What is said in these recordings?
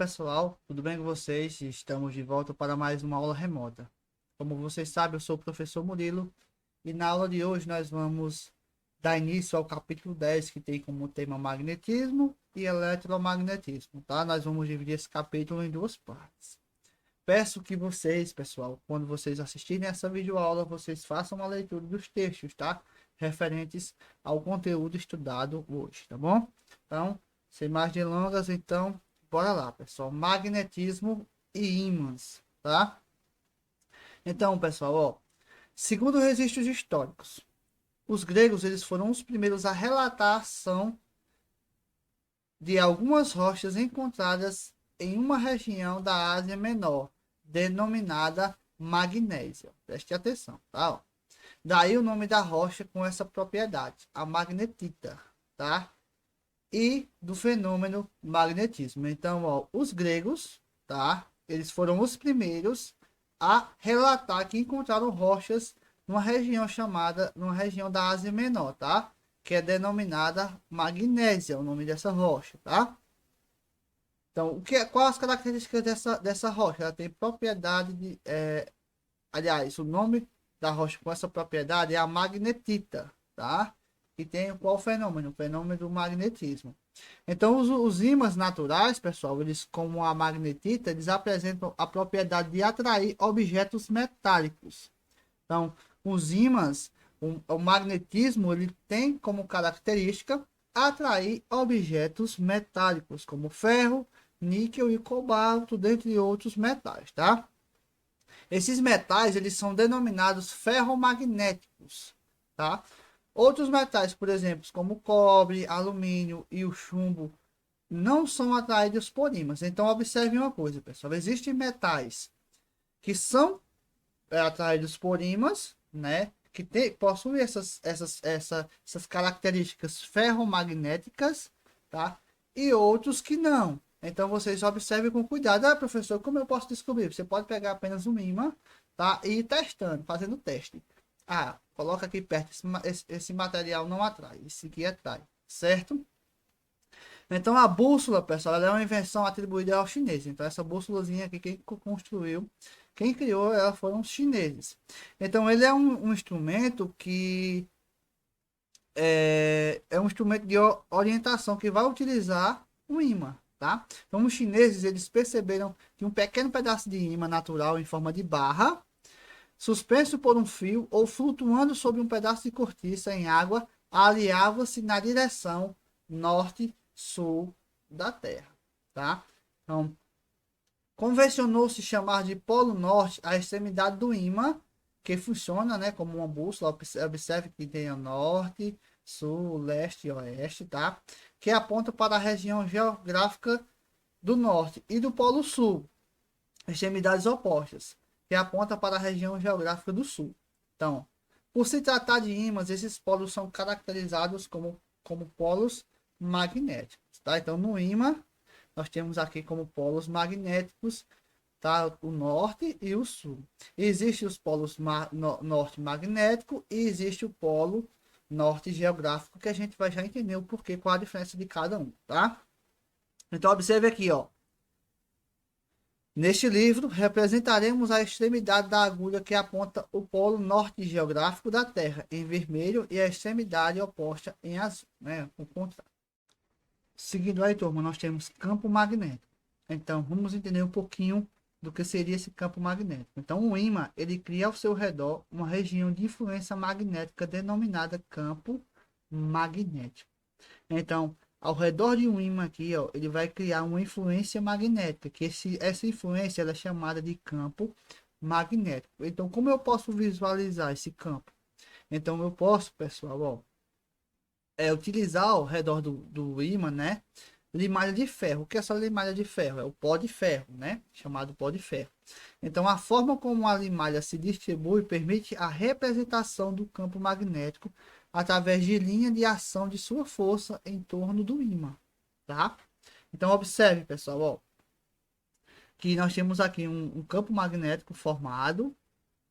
pessoal, tudo bem com vocês? Estamos de volta para mais uma aula remota. Como vocês sabem, eu sou o professor Murilo e na aula de hoje nós vamos dar início ao capítulo 10, que tem como tema magnetismo e eletromagnetismo, tá? Nós vamos dividir esse capítulo em duas partes. Peço que vocês, pessoal, quando vocês assistirem essa videoaula, vocês façam uma leitura dos textos, tá? Referentes ao conteúdo estudado hoje, tá bom? Então, sem mais delongas, então, bora lá, pessoal. Magnetismo e ímãs, tá? Então, pessoal, ó, segundo registros históricos, os gregos eles foram os primeiros a relatar a ação de algumas rochas encontradas em uma região da Ásia Menor, denominada magnésia. Preste atenção, tá? Ó. Daí o nome da rocha com essa propriedade, a magnetita, tá? E do fenômeno magnetismo. Então, ó, os gregos, tá? Eles foram os primeiros a relatar que encontraram rochas numa região da Ásia Menor, tá? Que é denominada magnésia, o nome dessa rocha, tá? Então, quais as características dessa rocha? Ela tem propriedade de, aliás, o nome da rocha com essa propriedade é a magnetita, tá? E tem qual fenômeno? O fenômeno do magnetismo. Então, os ímãs naturais, pessoal, eles, como a magnetita, eles apresentam a propriedade de atrair objetos metálicos. Então, os ímãs, o magnetismo, ele tem como característica atrair objetos metálicos, como ferro, níquel e cobalto, dentre outros metais, tá? Esses metais, eles são denominados ferromagnéticos, tá? Outros metais, por exemplo, como o cobre, alumínio e o chumbo, não são atraídos por ímãs. Então, observe uma coisa, pessoal. Existem metais que são atraídos por ímãs, né? Que possuem essas características ferromagnéticas, tá? E outros que não. Então, vocês observem com cuidado. Ah, professor, como eu posso descobrir? Você pode pegar apenas um ímã, tá? E ir testando, fazendo teste. Ah, coloca aqui perto, esse material não atrai, esse aqui atrai, certo? Então a bússola, pessoal, ela é uma invenção atribuída aos chineses. Então essa bússolazinha aqui, quem construiu, quem criou ela foram os chineses. Então ele é um instrumento que é um instrumento de orientação que vai utilizar o ímã, tá? Então os chineses, eles perceberam que um pequeno pedaço de ímã natural em forma de barra, suspenso por um fio ou flutuando sobre um pedaço de cortiça em água, aliava-se na direção norte-sul da Terra, tá? Então, convencionou-se chamar de Polo Norte a extremidade do ímã, que funciona, né, como uma bússola. Observe que tem o norte, sul, leste e oeste, tá? Que aponta para a região geográfica do norte e do Polo Sul, extremidades opostas, que aponta para a região geográfica do sul. Então, por se tratar de ímãs, esses polos são caracterizados como polos magnéticos, tá? Então, no ímã, nós temos aqui como polos magnéticos, tá? O norte e o sul. Existem os polos norte magnético e existe o polo norte geográfico, que a gente vai já entender o porquê, qual a diferença de cada um, tá? Então, observe aqui, ó. Neste livro, representaremos a extremidade da agulha que aponta o polo norte geográfico da Terra em vermelho e a extremidade oposta em azul, né? O contrário. Seguindo aí, turma, nós temos campo magnético. Então, vamos entender um pouquinho do que seria esse campo magnético. Então, o ímã, ele cria ao seu redor uma região de influência magnética denominada campo magnético. Então, ao redor de um ímã aqui, ó, ele vai criar uma influência magnética, que essa influência ela é chamada de campo magnético. Então, como eu posso visualizar esse campo? Então, eu posso, pessoal, ó, utilizar ao redor do ímã, né, limalha de ferro. O que é essa limalha de ferro? É o pó de ferro, né, chamado pó de ferro. Então, a forma como a limalha se distribui permite a representação do campo magnético através de linha de ação de sua força em torno do ímã, tá? Então, observe, pessoal, ó, que nós temos aqui um campo magnético formado,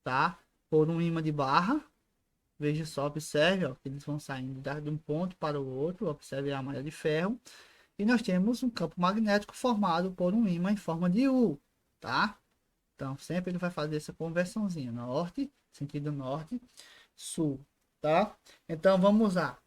tá? Por um ímã de barra. Veja só, observe, ó, que eles vão saindo de um ponto para o outro. Observe a malha de ferro. e nós temos um campo magnético formado por um ímã em forma de U, tá? Então, sempre ele vai fazer essa conversãozinha, norte, sentido norte, sul, tá? Então, vamos lá.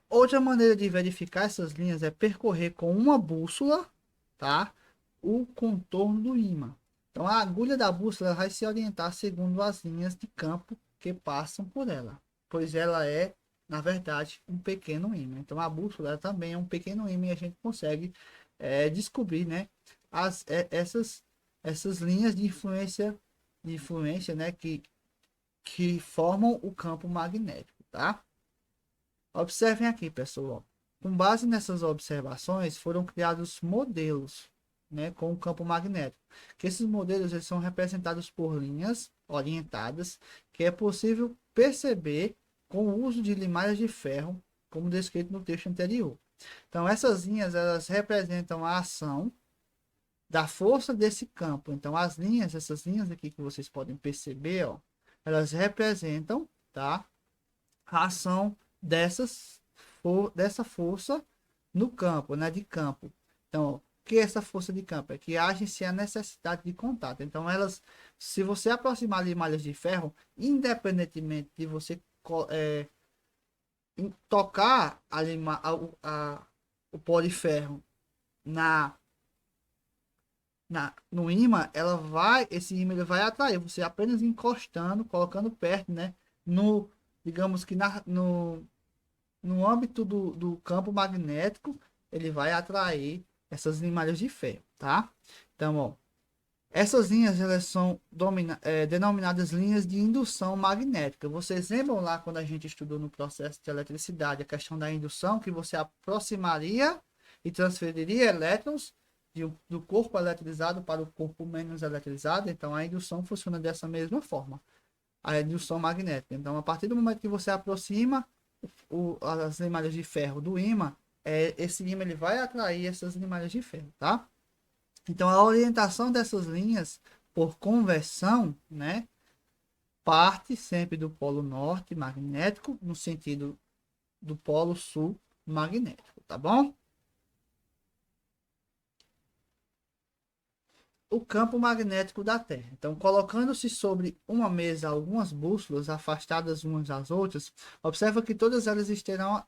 Outra maneira de verificar essas linhas é percorrer com uma bússola, tá? O contorno do ímã. Então, a agulha da bússola vai se orientar segundo as linhas de campo que passam por ela, pois ela é, na verdade, um pequeno ímã. Então, a bússola também é um pequeno ímã e a gente consegue descobrir, né, essas linhas de influência, né, que formam o campo magnético, tá? Observem aqui, pessoal. Com base nessas observações, foram criados modelos, né, com o campo magnético. Que esses modelos eles são representados por linhas orientadas, que é possível perceber com o uso de limalhas de ferro, como descrito no texto anterior. Então, essas linhas elas representam a ação da força desse campo. Então, as linhas, essas linhas aqui que vocês podem perceber, ó, elas representam, tá, a ação dessa força no campo, né, de campo. Então, o que é essa força de campo? É que age sem a necessidade de contato. Então, elas, se você aproximar de malhas de ferro, independentemente de você tocar o pó de ferro na no ímã, esse ímã ele vai atrair, você apenas encostando, colocando perto, né? No, digamos que no âmbito do campo magnético, ele vai atrair essas limalhas de ferro, tá? Então, ó, essas linhas elas são denominadas linhas de indução magnética. Vocês lembram lá quando a gente estudou no processo de eletricidade a questão da indução, que você aproximaria e transferiria elétrons do corpo eletrizado para o corpo menos eletrizado? Então, a indução funciona dessa mesma forma, a indução magnética. Então, a partir do momento que você aproxima as limalhas de ferro do ímã, esse ímã ele vai atrair essas limalhas de ferro, tá? Então, a orientação dessas linhas por conversão, né, parte sempre do polo norte magnético no sentido do polo sul magnético, tá bom? O campo magnético da Terra. Então, colocando-se sobre uma mesa algumas bússolas afastadas umas das outras, observa que todas elas estarão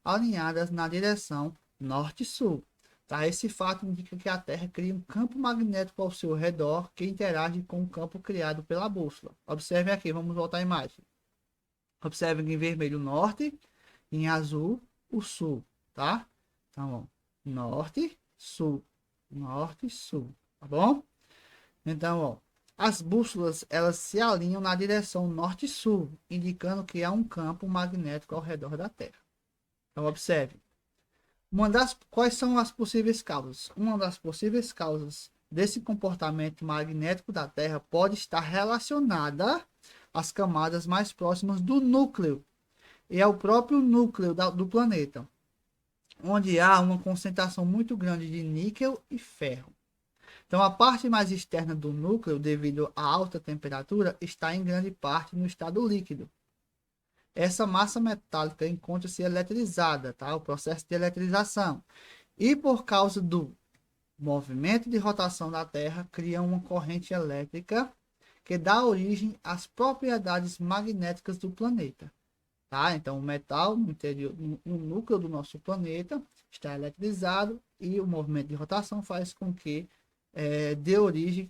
alinhadas na direção norte-sul. Tá? Esse fato indica que a Terra cria um campo magnético ao seu redor que interage com o campo criado pela bússola. Observem aqui, vamos voltar à imagem. Observem em vermelho o norte, em azul o sul, tá? Então, ó, norte, sul, norte, sul, tá bom? Então, ó, as bússolas elas se alinham na direção norte-sul, indicando que há um campo magnético ao redor da Terra. Então, observe. Quais são as possíveis causas? Uma das possíveis causas desse comportamento magnético da Terra pode estar relacionada às camadas mais próximas do núcleo e ao próprio núcleo do planeta, onde há uma concentração muito grande de níquel e ferro. Então, a parte mais externa do núcleo, devido à alta temperatura, está em grande parte no estado líquido. Essa massa metálica encontra-se eletrizada, tá? O processo de eletrização. E por causa do movimento de rotação da Terra, cria uma corrente elétrica que dá origem às propriedades magnéticas do planeta. Tá? Então, o metal no interior, no núcleo do nosso planeta está eletrizado e o movimento de rotação faz com que dê origem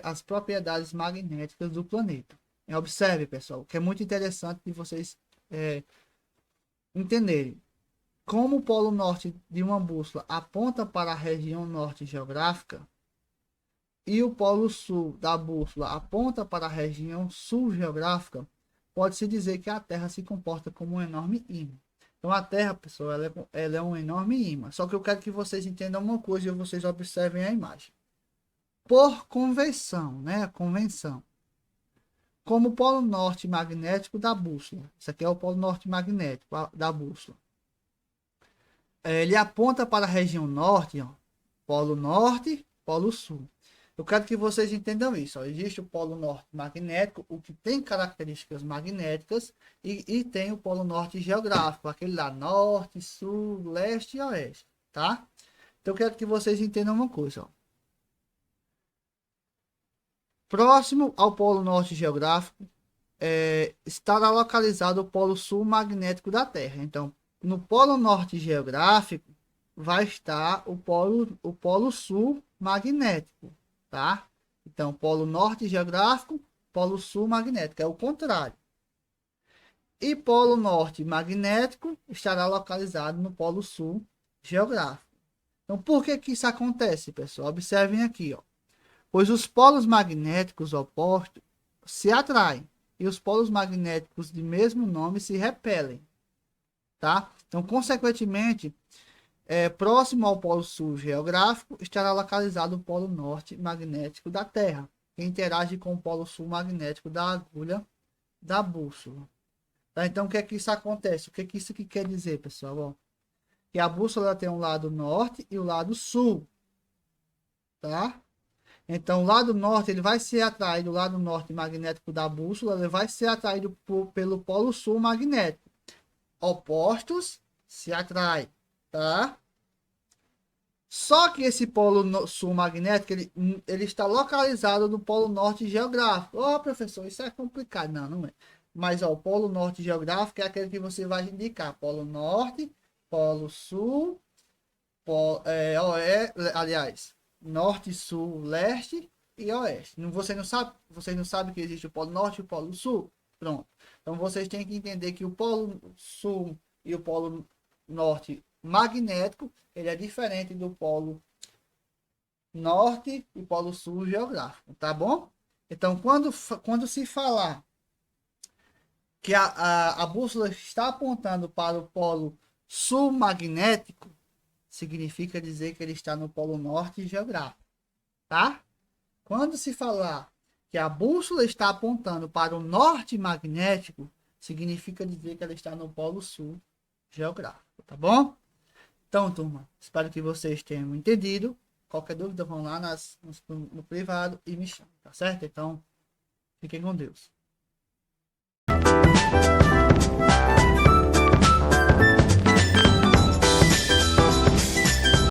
às propriedades magnéticas do planeta. Observe, pessoal, que é muito interessante de vocês entenderem. Como o polo norte de uma bússola aponta para a região norte geográfica e o polo sul da bússola aponta para a região sul geográfica, pode-se dizer que a Terra se comporta como um enorme ímã. Então a Terra, pessoal, ela é um enorme ímã. Só que eu quero que vocês entendam uma coisa e vocês observem a imagem. Por convenção, né? A convenção. Como o polo norte magnético da bússola. Isso aqui é o polo norte magnético da bússola. Ele aponta para a região norte, ó, polo norte, polo sul. Eu quero que vocês entendam isso. Ó. Existe o polo norte magnético, o que tem características magnéticas, e tem o polo norte geográfico, aquele lá, norte, sul, leste e oeste, tá? Então eu quero que vocês entendam uma coisa, ó. Próximo ao polo norte geográfico, estará localizado o polo sul magnético da Terra. Então, no polo norte geográfico, vai estar o polo sul magnético, tá? Então, polo norte geográfico, polo sul magnético, é o contrário. E polo norte magnético estará localizado no polo sul geográfico. Então, por que que isso acontece, pessoal? Observem aqui, ó. Pois os polos magnéticos opostos se atraem e os polos magnéticos de mesmo nome se repelem, tá? Então, consequentemente, próximo ao polo sul geográfico estará localizado o polo norte magnético da Terra, que interage com o polo sul magnético da agulha da bússola. Tá? Então, o que é que isso acontece? O que é que isso aqui quer dizer, pessoal? Ó, que a bússola tem um lado norte e o lado sul, tá? Então, o lado norte ele vai ser atraído, o lado norte magnético da bússola, ele vai ser atraído pelo polo sul magnético. Opostos se atraem, tá? Só que esse polo sul magnético, ele está localizado no polo norte geográfico. Ó, professor, isso é complicado. Não, não é. Mas, ó, o polo norte geográfico é aquele que você vai indicar. Polo norte, polo sul, aliás, norte, sul, leste e oeste. Vocês não sabem que existe o polo norte e o polo sul? Pronto. Então vocês têm que entender que o polo sul e o polo norte magnético, ele é diferente do polo norte e polo sul geográfico, tá bom? Então, quando se falar que a bússola está apontando para o polo sul magnético, significa dizer que ele está no polo norte geográfico, tá? Quando se falar que a bússola está apontando para o norte magnético, significa dizer que ela está no polo sul geográfico, tá bom? Então, turma, espero que vocês tenham entendido. Qualquer dúvida, vão lá no privado e me chamem, tá certo? Então, fiquem com Deus.